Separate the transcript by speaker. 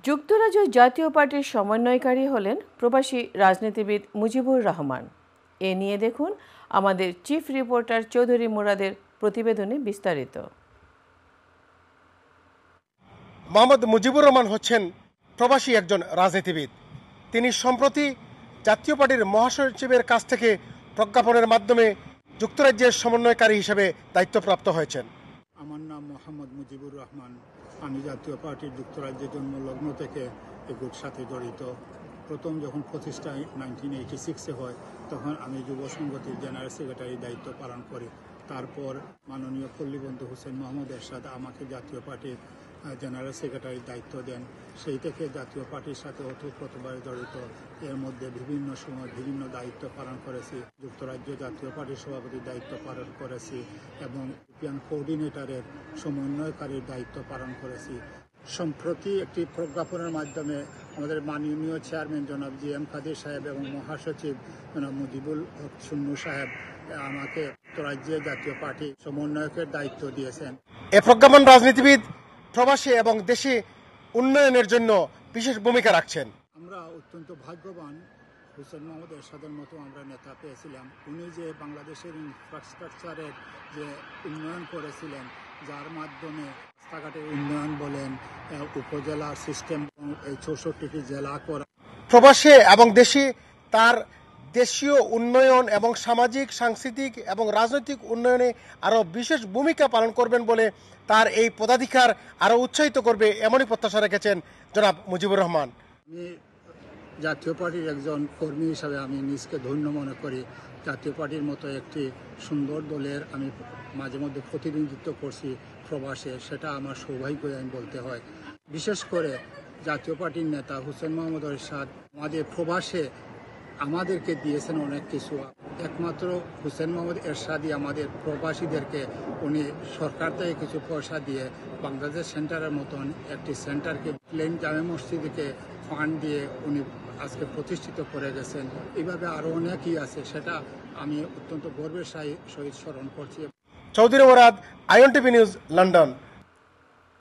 Speaker 1: যুক্তরাজ্য জাতীয় পার্টির সমন্বয়কারী হলেন প্রবাসী রাজনীতিবিদ মুজিবুর রহমান। এ নিয়ে দেখুন আমাদের চিফ রিপোর্টার চৌধুরী মুরাদের প্রতিবেদনে বিস্তারিত।
Speaker 2: মোহাম্মদ মুজিবুর রহমান হচ্ছেন প্রবাসী একজন রাজনীতিবিদ। তিনি সম্প্রতি জাতীয় পার্টির মহাসচিবের কাছ থেকে প্রজ্ঞাপনের মাধ্যমে যুক্তরাজ্যের সমন্বয়কারী হিসেবে দায়িত্বপ্রাপ্ত হয়েছেন।
Speaker 3: আমার নাম মোহাম্মদ মুজিবুর রহমান। আমি জাতীয় পার্টির যুক্তরাজ্যের জন্মলগ্ন থেকে এগুলোর সাথে জড়িত। প্রথম যখন প্রতিষ্ঠা 1986-এ হয়, তখন আমি যুব সংগতির জেনারেল সেক্রেটারির দায়িত্ব পালন করি। তারপর মাননীয় পল্লীবন্ধু হোসেন মোহাম্মদ এরশাদ আমাকে জাতীয় পার্টির জেনারেল সেক্রেটারির দায়িত্ব দেন। সেই থেকে জাতীয় পার্টির সাথে ওতপ্রোতভাবে জড়িত। এর মধ্যে বিভিন্ন সময় বিভিন্ন দায়িত্ব পালন করেছি। যুক্তরাজ্য জাতীয় পার্টির সভাপতির দায়িত্ব পালন করেছি এবং ইউরোপিয়ান কোঅর্ডিনেটরের সমন্বয়কারীর দায়িত্ব পালন করেছি। সম্প্রতি একটি প্রজ্ঞাপনের মাধ্যমে আমাদের মাননীয় চেয়ারম্যান জনাব জি.এম. কাদের সাহেব এবং মহাসচিব জনাব মুজিবুল হক সুন্নু সাহেব আমাকে যুক্তরাজ্যের জাতীয় পার্টি সমন্বয়কের দায়িত্ব দিয়েছেন।
Speaker 2: এ প্রজ্ঞাপন রাজনীতিবিদ প্রবাসী এবং দেশে উন্নয়নের জন্য বিশেষ ভূমিকা রাখছেন।
Speaker 3: আমরা অত্যন্ত ভাগ্যবান, হোসেন মোহাম্মদ এরশাদের মতো আমরা নেতা পেয়েছিলাম। উনি যে বাংলাদেশের ইনফ্রাস্ট্রাকচারের যে উন্নয়ন করেছিলেন, যার মাধ্যমে রাস্তাঘাটের উন্নয়ন বলেন, উপজেলা সিস্টেম, এই 64টি জেলা করা।
Speaker 2: প্রবাসে এবং দেশে তার দেশীয় উন্নয়ন এবং সামাজিক, সাংস্কৃতিক এবং রাজনৈতিক উন্নয়নে আরও বিশেষ ভূমিকা পালন করবেন বলে তার এই পদাধিকার আরও উৎসাহিত করবে, এমনই প্রত্যাশা রেখেছেন জনাব মুজিবুর রহমান।
Speaker 3: আমি জাতীয় পার্টির একজন কর্মী হিসাবে আমি নিজকে ধন্য মনে করি। জাতীয় পার্টির মতো একটি সুন্দর দলের আমি মাঝে মধ্যে প্রতিনিধিত্ব করছি প্রবাসে, সেটা আমার সৌভাগ্য আমি বলতে হয়। বিশেষ করে জাতীয় পার্টির নেতা হোসেন মোহাম্মদ এরশাদ আমাদের প্রবাসে আমাদেরকে দিয়েছেন অনেক কিছু। একমাত্র হোসেন মোহাম্মদ এরশাদই আমাদের প্রবাসীদেরকে উনি সরকার থেকে কিছু পয়সা দিয়ে বাংলাদেশ সেন্টারের মতন একটি সেন্টারকে প্লেন জামে মসজিদকে ফান্ড দিয়ে উনি আজকে প্রতিষ্ঠিত করে গেছেন। এইভাবে আরও অনেকই আছে, সেটা আমি অত্যন্ত গর্বের সহিত স্মরণ করছি।
Speaker 2: Chowdhury Murad, INTV news, London.